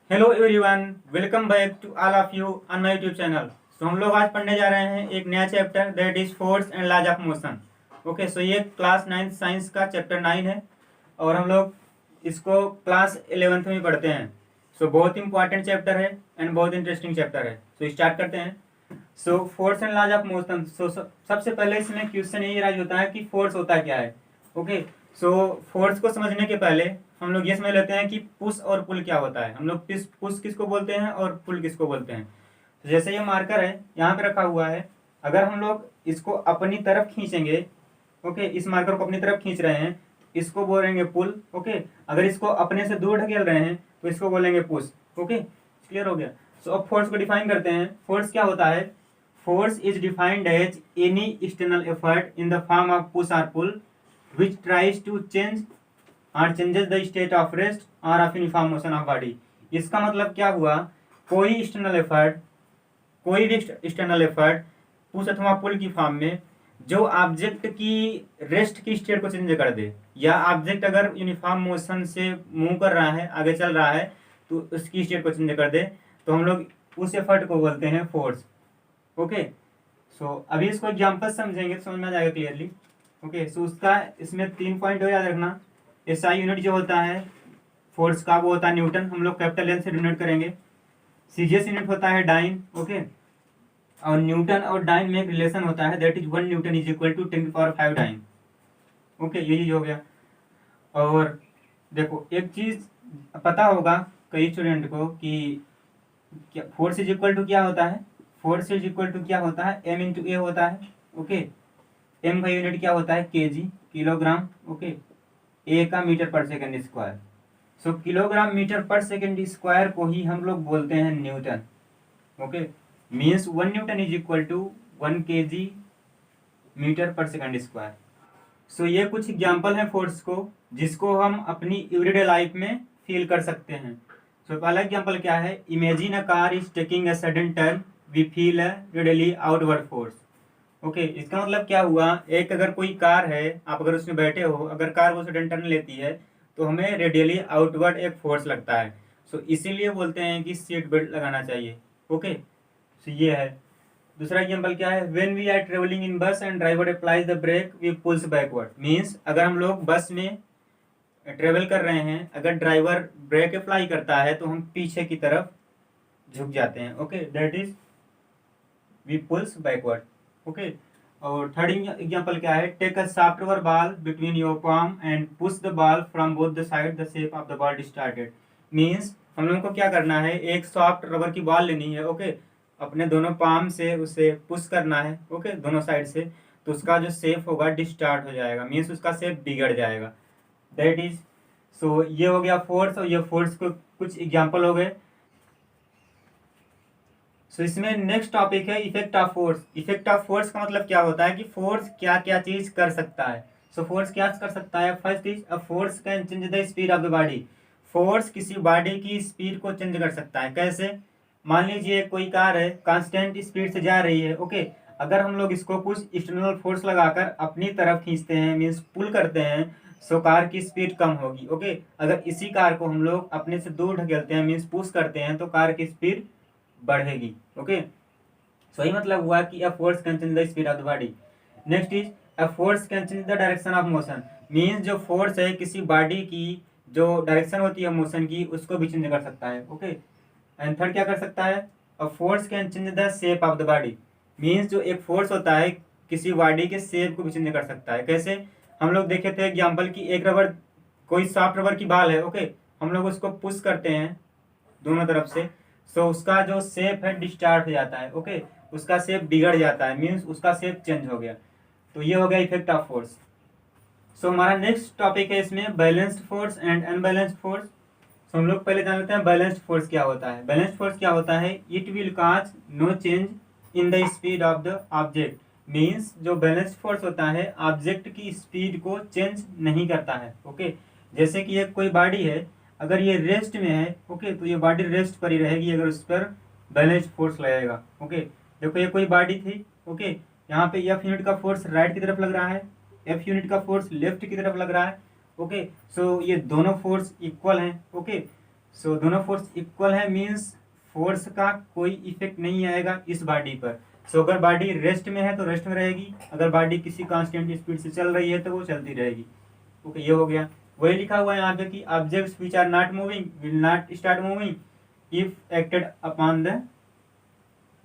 Hello everyone, welcome back to all of you on my YouTube channel. हम लोग आज पढ़ने जा रहे हैं एक नया chapter that is force and laws of motion. Okay, so ये क्लास 9 साइंस का चैप्टर 9 है और हम लोग इसको क्लास 11th में पढ़ते हैं। सो बहुत इंपॉर्टेंट चैप्टर है एंड बहुत इंटरेस्टिंग चैप्टर है। सो स्टार्ट करते हैं। So force and laws of motion. सबसे पहले इसमें क्वेश्चन यही राइज होता है कि फोर्स होता क्या है। ओके, सो फोर्स को समझने के पहले हम लोग ये समझ लेते हैं कि पुश और पुल क्या होता है। हम लोग पुश किसको बोलते हैं और पुल किसको बोलते हैं। तो जैसे ये मार्कर है यहाँ पे रखा हुआ है, अगर हम लोग इसको अपनी तरफ खींचेंगे, ओके, इस मार्कर को अपनी तरफ खींच रहे हैं, इसको बोलेंगे पुल। ओके, अगर इसको अपने से दूर ढकेल रहे हैं तो इसको बोलेंगे पुश। ओके, क्लियर हो गया। सो अब फोर्स को डिफाइन करते हैं। फोर्स क्या होता है? Force is defined as any external effort in the form of push और pull which tries to change or changes the state of rest or of uniform motion of body। इसका मतलब क्या हुआ? कोई एक्सटर्नल एफर्ट, कोई भी external effort push अथवा पुल की फॉर्म में जो ऑब्जेक्ट की रेस्ट की स्टेट को चेंज कर दे, या ऑब्जेक्ट अगर यूनिफॉर्म मोशन से मूव कर रहा है, आगे चल रहा है, तो उसकी स्टेट को चेंज कर दे, तो हम लोग उस एफर्ट को बोलते हैं फोर्स। ओके, सो अभी इसको एग्जाम्पल समझेंगे तो समझ में आ जाएगा क्लियरली। ओके, सो उसका इसमें 3 पॉइंट हो याद रखना। एसआई यूनिट जो होता है फोर्स का वो होता है न्यूटन, हम लोग कैपिटल एन से डिनोट करेंगे। सीजीएस यूनिट होता है डाइन। ओके, और न्यूटन और डाइन में एक रिलेशन होता है, that is 1 newton is equal to 10⁵ dyne. Okay, ये चीज हो गया। और देखो एक चीज पता होगा कई स्टूडेंट को कि क्या फोर्स इज इक्वल टू क्या होता है। फोर्स इज इक्वल टू क्या होता है? एम इंटू ए होता है। ओके, एम का यूनिट क्या होता है? KG, kilogram. ओके, ए का metre per second square. So kilogram metre per second square को ही हम लोग बोलते हैं newton. Okay, means 1 newton is equal to 1 KG metre per second square. So ये कुछ एग्जाम्पल हैं फोर्स को जिसको हम अपनी एवरीडे लाइफ में फील कर सकते हैं। सो पहला एग्जाम्पल क्या है? Imagine a car is taking a sudden turn, we feel a radially outward force. Okay, इसका मतलब क्या हुआ? एक अगर कोई कार है, आप अगर उसमें बैठे हो, अगर कार वो सडन टर्न लेती है तो हमें रेडियली आउटवर्ड एक फोर्स लगता है। सो इसीलिए बोलते हैं कि सीट बेल्ट लगाना चाहिए। ओके, सो ये है। दूसरा एग्जांपल क्या है? When we are travelling in bus and driver applies the brake we pulls backward. Means अगर हम लोग बस में ट्रेवल कर रहे हैं, अगर ड्राइवर ब्रेक अप्लाई करता है तो हम पीछे की तरफ झुक जाते हैं। Okay, that is we pulls backward. Okay, और थर्ड एग्जांपल क्या है? Take a soft rubber ball between your palm and push the ball from both the side the shape of the ball distorted. Means हम लोगों को क्या करना है? एक सॉफ्ट रबर की बॉल लेनी है। ओके, अपने दोनों पाम से उसे पुश करना है। ओके, दोनों साइड से, तो उसका जो शेप होगा डिस्टार्ट हो जाएगा, मीन्स उसका शेप बिगड़ जाएगा। दैट इज, सो ये हो गया फोर्स, और ये फोर्स को कुछ एग्जाम्पल हो गए। सो इसमें नेक्स्ट टॉपिक है effect of force. Effect of force का मतलब क्या होता है कि फोर्स क्या क्या चीज कर सकता है। सो फोर्स क्या कर सकता है? First is a force can change the speed of the body. Force किसी बॉडी की स्पीड को चेंज कर सकता है। कैसे? मान लीजिए कोई कार है, कांस्टेंट स्पीड से जा रही है। ओके, अगर हम लोग इसको कुछ एक्सटर्नल फोर्स लगाकर अपनी तरफ खींचते हैं, मीन्स पुल करते हैं, सो कार की स्पीड कम होगी। ओके, अगर इसी कार को हम लोग अपने से दूर ढकेलते हैं, मीन्स पुश करते हैं, तो कार की स्पीड बढ़ेगी। ओके, सो ये मतलब हुआ कि a force can change the speed of the body. Next is a force can change the direction of motion. Means जो फोर्स है किसी बॉडी की जो डायरेक्शन होती है मोशन की, उसको भी चेंज कर सकता है। ओके, एंड थर्ड क्या कर सकता है? A force can change the shape of the body. Means जो एक फोर्स होता है किसी बॉडी के शेप को भी चेंज कर सकता है। कैसे? हम लोग देखे थे एग्जाम्पल की एक रबर, कोई सॉफ्ट रबर की बाल है। ओके, हम लोग उसको पुश करते हैं दोनों तरफ से, सो उसका जो शेप है डिस्टार्ट हो जाता है। ओके, उसका शेप बिगड़ जाता है, मीन्स उसका शेप चेंज हो गया। तो ये हो गया इफेक्ट ऑफ फोर्स। सो हमारा नेक्स्ट टॉपिक है इसमें balanced force and unbalanced force. So हम लोग पहले जान लेते हैं बैलेंस्ड फोर्स क्या होता है। बैलेंस्ड फोर्स क्या होता है? It will cause no change in the speed of the object. Means जो बैलेंस्ड फोर्स होता है ऑब्जेक्ट की स्पीड को चेंज नहीं करता है। ओके, जैसे कि एक कोई बॉडी है, अगर ये रेस्ट में है, ओके, तो ये बॉडी रेस्ट पर ही रहेगी अगर उस पर बैलेंस्ड फोर्स लगेगा। ओके, देखो ये कोई बॉडी थी। ओके, यहाँ पे एफ यूनिट का फोर्स राइट की तरफ लग रहा है, एफ यूनिट का फोर्स लेफ्ट की तरफ लग रहा है। ओके, सो ये दोनों फोर्स इक्वल हैं। ओके, सो दोनों फोर्स इक्वल है, मीन्स फोर्स का कोई इफेक्ट नहीं आएगा इस बॉडी पर। सो अगर बॉडी रेस्ट में है तो रेस्ट में रहेगी, अगर बॉडी किसी कांस्टेंट स्पीड से चल रही है तो वो चलती रहेगी। ओके, ये हो गया। वही लिखा हुआ है यहाँ पे कि objects which are not moving will not start moving if acted upon the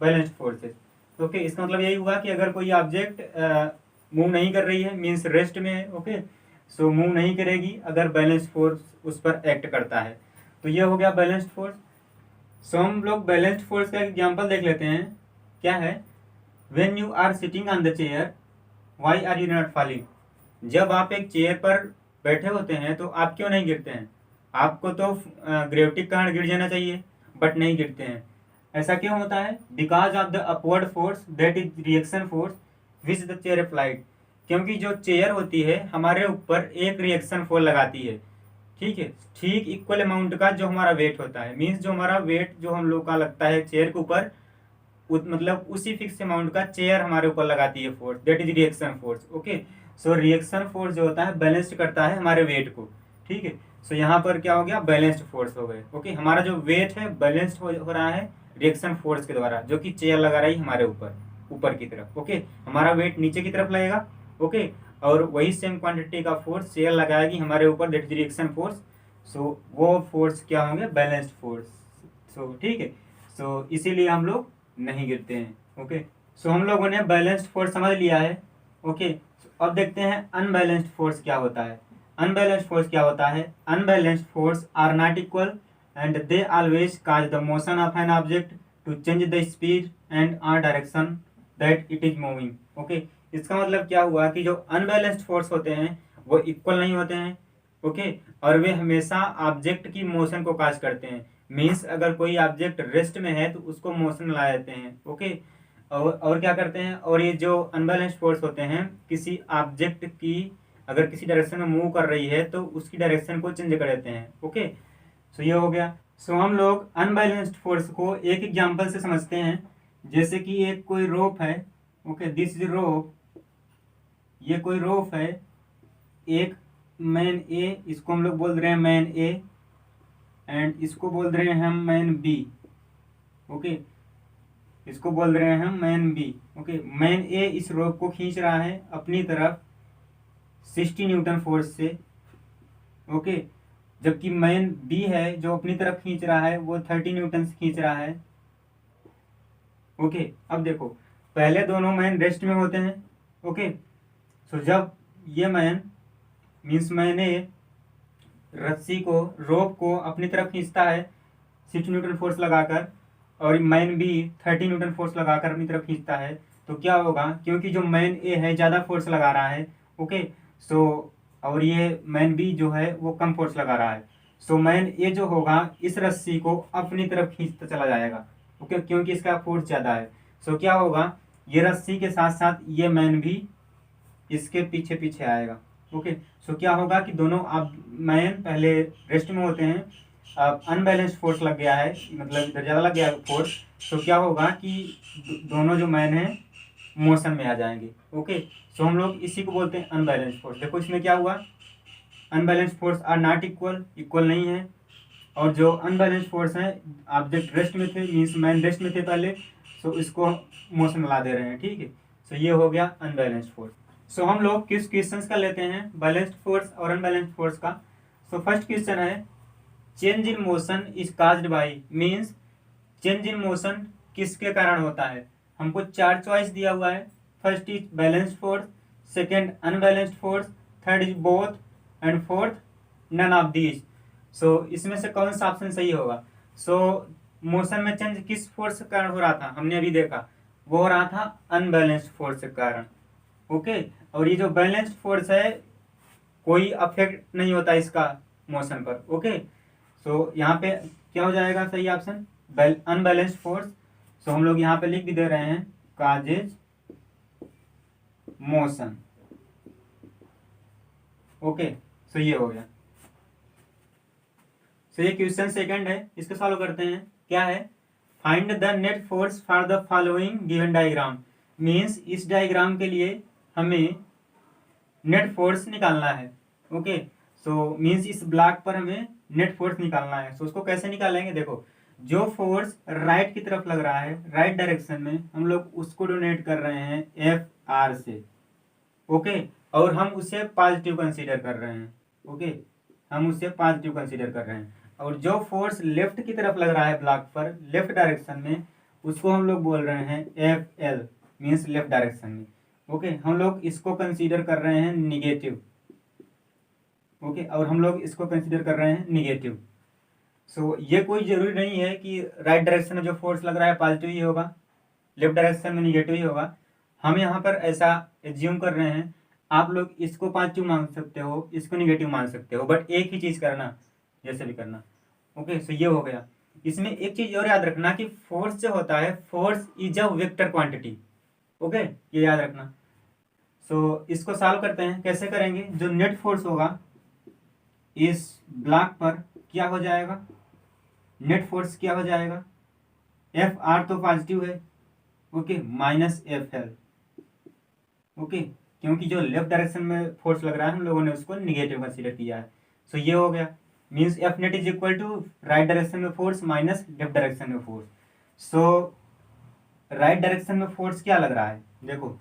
balanced forces. Okay, इसका मतलब यही हुआ कि अगर कोई ऑब्जेक्ट मूव नहीं कर रही है, मीन्स रेस्ट में है, ओके, सो मूव नहीं करेगी अगर बैलेंस फोर्स उस पर एक्ट करता है। तो ये हो गया बैलेंस्ड फोर्स। सो हम लोग बैलेंस्ड फोर्स का एग्जांपल देख लेते हैं। क्या है? When you are sitting on the chair why are you not falling. जब आप एक चेयर पर बैठे होते हैं तो आप क्यों नहीं गिरते हैं? आपको तो ग्रेविटी के कारण गिर जाना चाहिए, बट नहीं गिरते हैं। ऐसा क्यों होता है? Because of the upward force that is reaction force which the chair applied. क्योंकि जो चेयर होती है हमारे ऊपर एक रिएक्शन फोर्स लगाती है, ठीक है, ठीक इक्वल अमाउंट का जो हमारा वेट होता है। मीन्स जो हमारा वेट जो हम लोग का लगता है चेयर के ऊपर, मतलब उसी फिक्स अमाउंट का चेयर हमारे ऊपर लगाती है force, that is reaction force. Okay, so reaction force जो होता है बैलेंस्ड करता है हमारे वेट को, ठीक है। सो यहाँ पर क्या हो गया? बैलेंस्ड फोर्स हो गए। ओके, हमारा जो वेट है बैलेंस्ड हो रहा है रिएक्शन फोर्स के द्वारा, जो कि चेयर लगा रही है हमारे ऊपर, ऊपर की तरफ। ओके, हमारा वेट नीचे की तरफ लगेगा, ओके, और वही सेम क्वांटिटी का फोर्स चेयर लगाएगी हमारे ऊपर, दैट इज रिएक्शन फोर्स। सो वो फोर्स क्या होंगे? Balanced force. सो ठीक है, सो इसीलिए हम लोग नहीं गिरते हैं। ओके, सो हम लोगों ने बैलेंस्ड फोर्स समझ लिया है। ओके, अब देखते हैं अनबैलेंस्ड फोर्स क्या होता है। अनबैलेंस्ड फोर्स क्या होता है? Unbalanced force are not equal and they always cause the motion of an object to change the speed and or direction that it is moving. Okay, इसका मतलब क्या हुआ कि जो अनबैलेंस्ड फोर्स होते हैं वो इक्वल नहीं होते हैं, ओके, और वे हमेशा ऑब्जेक्ट की मोशन को काज करते हैं। मीन्स अगर कोई ऑब्जेक्ट रेस्ट में है तो उसको मोशन में ला देते हैं, ओके, और क्या करते हैं? और ये जो अनबैलेंस्ड फोर्स होते हैं, किसी ऑब्जेक्ट की अगर किसी डायरेक्शन में मूव कर रही है तो उसकी डायरेक्शन को चेंज कर देते हैं। ओके, सो ये हो गया। सो हम लोग अनबैलेंस्ड फोर्स को एक एग्जांपल से समझते हैं। जैसे कि एक कोई रोप है, ओके, दिस इज रोप, ये कोई रोप है, एक मैन ए, इसको हम लोग बोल रहे हैं मैन ए, एंड इसको बोल रहे हैं हम मैन बी। ओके, इसको बोल रहे हैं हम मैन बी। ओके, मैन ए इस रोप को खींच रहा है अपनी तरफ 60 न्यूटन फोर्स से, ओके, जबकि मैन बी है जो अपनी तरफ खींच रहा है वो 30 न्यूटन से खींच रहा है। ओके, अब देखो, पहले दोनों मैन रेस्ट में होते हैं। ओके, सो जब ये मैन मीन्स मैंने रस्सी को, रोप को अपनी तरफ खींचता है 60 न्यूटन फोर्स लगाकर, और मैन बी 30 न्यूटन फोर्स लगाकर अपनी तरफ खींचता है, तो क्या होगा? क्योंकि जो मैन ए है ज़्यादा फोर्स लगा रहा है, ओके, सो और ये मैन बी जो है वो कम फोर्स लगा रहा है, सो मैन ए जो होगा इस रस्सी को अपनी तरफ खींचता चला जाएगा, ओके, क्योंकि इसका फोर्स ज़्यादा है। सो क्या होगा? ये रस्सी के साथ साथ ये मैन भी इसके पीछे पीछे आएगा। ओके, सो क्या होगा कि दोनों अब मैन पहले रेस्ट में होते हैं, अब अनबैलेंस्ड फोर्स लग गया है, मतलब इधर ज़्यादा लग गया है फोर्स, तो क्या होगा कि दोनों जो मैन हैं मोशन में आ जाएंगे। ओके, सो हम लोग इसी को बोलते हैं अनबैलेंस्ड फोर्स। देखो इसमें क्या हुआ? Unbalanced force are not equal, equal नहीं है, और जो अनबैलेंस्ड फोर्स है ऑब्जेक्ट रेस्ट में थे, मीन्स मैन रेस्ट में थे पहले, सो इसको मोशन में ला दे रहे हैं, ठीक है। सो ये हो गया अनबैलेंस्ड फोर्स। सो हम लोग किस क्वेश्चंस का लेते हैं बैलेंस्ड फोर्स और अनबैलेंस्ड फोर्स का। सो फर्स्ट क्वेश्चन है change in motion is caused by, means change in motion किसके कारण होता है। हमको 4 चॉइस दिया हुआ है। First is balanced force, second unbalanced force, third is both, and fourth none of these. So इसमें से कौन सा ऑप्शन सही होगा? सो मोशन में चेंज किस फोर्स के कारण हो रहा था? हमने अभी देखा वो हो रहा था अनबैलेंस्ड फोर्स के कारण। ओके, और ये जो बैलेंस्ड फोर्स है कोई अफेक्ट नहीं होता इसका मोशन पर। ओके, सो यहाँ पे क्या हो जाएगा सही ऑप्शन? Unbalanced force. सो हम लोग यहाँ पे लिख भी दे रहे हैं काजेज मोशन। ओके, सो ये हो गया। सो ये क्वेश्चन सेकंड है, इसको सॉल्व करते हैं। क्या है? Find the net force for the following given diagram. Means इस डायग्राम के लिए हमें नेट फोर्स निकालना है। ओके, सो मीन्स इस ब्लॉक पर हमें नेट फोर्स निकालना है। सो उसको कैसे निकालेंगे, देखो जो फोर्स राइट की तरफ लग रहा है, राइट डायरेक्शन में, हम लोग उसको डोनेट कर रहे हैं एफ आर से, ओके, और हम उसे पॉजिटिव कंसीडर कर रहे हैं, ओके, हम उसे पॉजिटिव कंसीडर कर रहे हैं। और जो फोर्स लेफ्ट की तरफ लग रहा है ब्लॉक पर, लेफ्ट डायरेक्शन में, उसको हम लोग बोल रहे हैं F L, means left direction में, ओके, हम लोग इसको कंसीडर कर रहे हैं निगेटिव, ओके, और हम लोग इसको कंसीडर कर रहे हैं निगेटिव। सो ये कोई जरूरी नहीं है कि राइट डायरेक्शन में जो फोर्स लग रहा है पॉजिटिव ही होगा, लेफ्ट डायरेक्शन में निगेटिव ही होगा। हम यहाँ पर ऐसा एज्यूम कर रहे हैं, आप लोग इसको पॉजिटिव मान सकते हो, इसको निगेटिव मान सकते हो, बट एक ही चीज करना, जैसे भी करना, ओके। सो ये हो गया। इसमें एक चीज और याद रखना कि फोर्स जो होता है, force is a vector quantity, okay, ये याद रखना। सो इसको सॉल्व करते हैं, कैसे करेंगे, जो नेट फोर्स होगा इस ब्लॉक पर क्या हो जाएगा, नेट फोर्स क्या हो जाएगा, एफ आर तो पॉजिटिव है, okay, minus F L, okay, क्योंकि जो लेफ्ट डायरेक्शन में फोर्स लग रहा है हम लोगों ने उसको निगेटिव कंसीडर किया है। सो ये हो गया, means F net is equal to right direction में फोर्स माइनस लेफ्ट डायरेक्शन में फोर्स। सो राइट डायरेक्शन में फोर्स क्या लग रहा है, देखो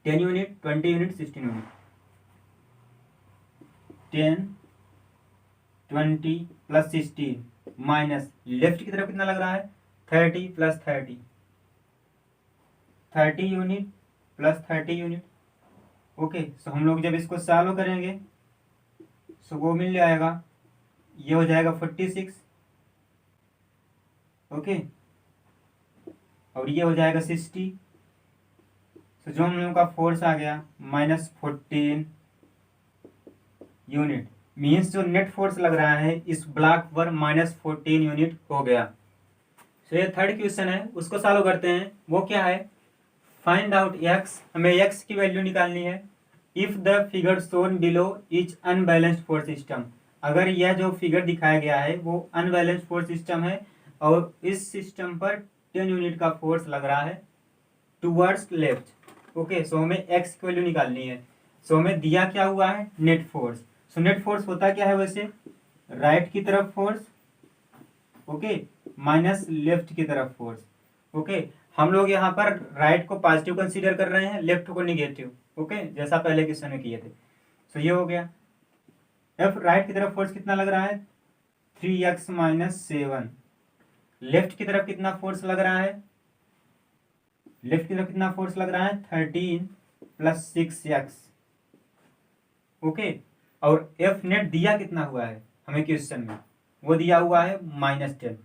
10 unit, 20 unit, 16 unit, 10, 20 plus 16 minus left की तरफ कितना लग रहा है, 30 plus 30, 30 unit plus 30 unit, okay. So हम लोग जब इसको सॉल्व करेंगे सो वो मिल जाएगा, ये हो जाएगा 46, ओके, और ये हो जाएगा 60। सो जो हम लोगों का फोर्स आ गया -14 यूनिट, मीन्स जो नेट फोर्स लग रहा है इस ब्लॉक पर -14 यूनिट हो गया। सो ये थर्ड क्वेश्चन है, उसको सॉल्व करते हैं। वो क्या है, फाइंड आउट एक्स, हमें एक्स की वैल्यू निकालनी है। If the figure shown below is unbalanced force system, अगर यह जो फिगर दिखाया गया है वो अनबैलेंस्ड फोर्स सिस्टम है और इस सिस्टम पर 10 यूनिट का फोर्स लग रहा है टूवर्ड्स लेफ्ट, ओके। सो हमें एक्स की वैल्यू निकालनी है। सो हमें दिया क्या हुआ है, net force. So net force होता क्या है वैसे, राइट की तरफ फोर्स, ओके, माइनस लेफ्ट की तरफ फोर्स, ओके। हम लोग यहाँ पर राइट को पॉजिटिव कंसीडर कर रहे हैं, लेफ्ट को निगेटिव, ओके, जैसा पहले क्वेश्चन में किए थे। सो ये हो गया, एफ राइट की तरफ फोर्स कितना लग रहा है 3x माइनस 7, लेफ्ट की तरफ कितना फोर्स लग रहा है, लेफ्ट की तरफ कितना फोर्स लग रहा है 13 प्लस 6x, ओके। और एफ नेट दिया कितना हुआ है हमें क्वेश्चन में, वो दिया हुआ है -10।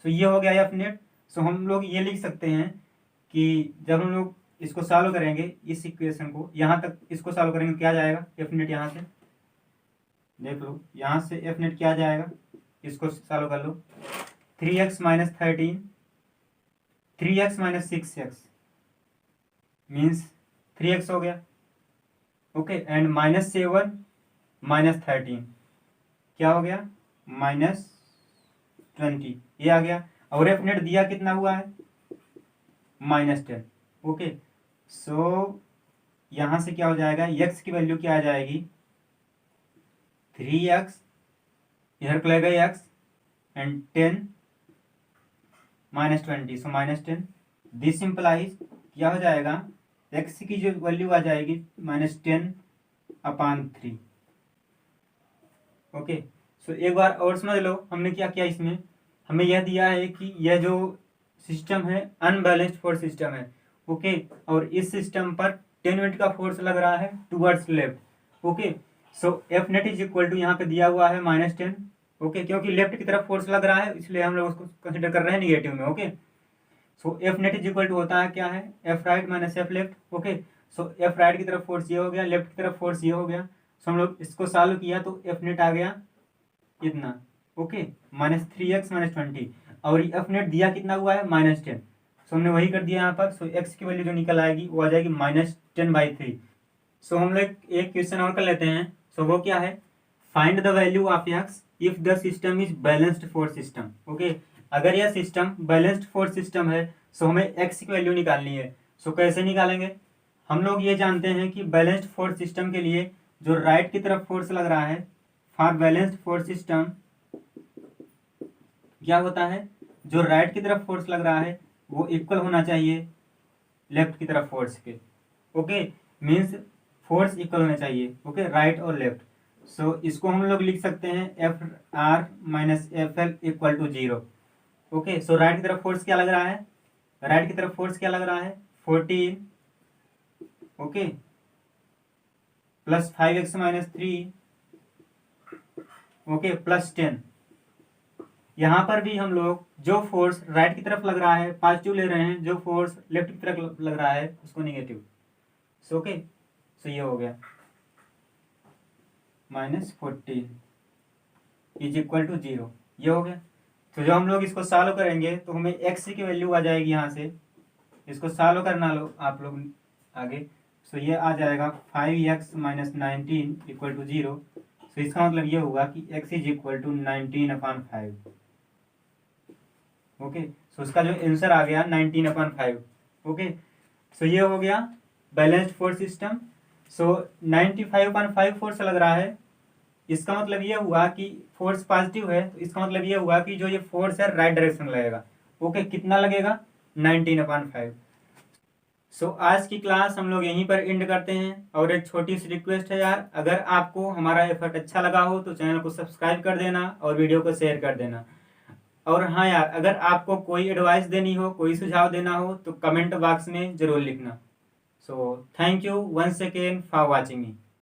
सो ये हो गया एफ नेट। सो हम लोग ये लिख सकते हैं कि जब हम लोग इसको सॉल्व करेंगे, इस इक्वेशन को यहाँ तक इसको सॉल्व करेंगे, क्या जाएगा एफ नेट, यहाँ से देख लो, यहाँ से एफ नेट क्या जाएगा, इसको सॉल्व कर लो, 3x minus 13, 3x minus 6x means 3x हो गया, ओके, एंड -7 माइनस 13 क्या हो गया -20, ये आ गया। और एफ नेट दिया कितना हुआ है -10, ओके। सो यहां से क्या हो जाएगा, x की वैल्यू क्या आ जाएगी 3x, इधर को लगेगा x and 10 -20, so -10। This implies क्या हो जाएगा, x की जो वैल्यू आ जाएगी -10/3, ओके। सो एक बार और समझ लो हमने क्या किया, इसमें हमें यह दिया है कि यह जो सिस्टम है अनबैलेंस्ड फोर्स सिस्टम है, ओके, और इस सिस्टम पर 10 यूनिट का फोर्स लग रहा है towards left, okay. So F net is equal to यहाँ पे दिया हुआ है -10, ओके, क्योंकि लेफ्ट की तरफ फोर्स लग रहा है इसलिए हम लोग उसको कंसिडर कर रहे हैं निगेटिव में, okay. So F net is equal to होता है क्या है, F right minus F left, okay. So F right की तरफ फोर्स ये हो गया, लेफ्ट की तरफ फोर्स ये हो गया। सो हम लोग इसको सॉल्व किया तो एफ नेट आ गया इतना, ओके, -3x माइनस 20, और एफ नेट दिया कितना हुआ है -10। सो हमने वही कर दिया यहाँ पर। सो एक्स की वैल्यू जो निकल आएगी वो आ जाएगी -10/3। सो हम लोग एक क्वेश्चन और कर लेते हैं। सो वो क्या है, find the value of x if the system is balanced force system, okay. अगर यह सिस्टम बैलेंस्ड फोर्स सिस्टम है सो हमें एक्स की वैल्यू निकालनी है। सो कैसे निकालेंगे, हम लोग ये जानते हैं कि बैलेंस्ड फोर्स सिस्टम के लिए जो राइट की तरफ फोर्स लग रहा है फॉर बैलेंस्ड फोर्स सिस्टम क्या होता है, जो राइट की तरफ फोर्स लग रहा है वो इक्वल होना चाहिए लेफ्ट की तरफ फोर्स के। ओके, मीन्स फोर्स इक्वल होना चाहिए। ओके, राइट और लेफ्ट। सो इसको हम लोग लिख सकते हैं F R minus F L equal to 0। Okay, so right की तरफ फोर्स क्या लग रहा है, राइट की तरफ फोर्स क्या लग रहा है 14, okay, plus 5x minus 3, okay, plus 10। यहाँ पर भी हम लोग जो फोर्स राइट की तरफ लग रहा है पॉजिटिव ले रहे हैं, जो फोर्स लेफ्ट की तरफ लग रहा है उसको नेगेटिव। सो ओके, सो ये हो गया -14 इज इक्वल टू 0, ये हो गया। तो जब हम लोग इसको सॉल्व करेंगे तो हमें x की वैल्यू आ जाएगी, यहाँ से इसको सॉल्व करना लो आप लोग आगे। सो ये आ जाएगा 5x माइनस 19 इक्वल टू 0। सो इसका मतलब ये होगा कि x is equal to 19/5। Okay, so इसका जो आंसर आ गया 19/5। ओके, सो ये हो गया बैलेंस्ड फोर्स सिस्टम। सो 95/5 फोर्स लग रहा है, इसका मतलब ये हुआ कि फोर्स पॉजिटिव है, तो इसका मतलब ये हुआ कि जो ये फोर्स है राइट डायरेक्शन लगेगा। ओके, कितना लगेगा 19/5। सो आज की क्लास हम लोग यहीं पर एंड करते हैं। और एक छोटी सी रिक्वेस्ट है यार, अगर आपको हमारा एफर्ट अच्छा लगा हो तो चैनल को सब्सक्राइब कर देना और वीडियो को शेयर कर देना। और हाँ यार, अगर आपको कोई एडवाइस देनी हो, कोई सुझाव देना हो तो कमेंट बॉक्स में जरूर लिखना। So thank you once again for watching me.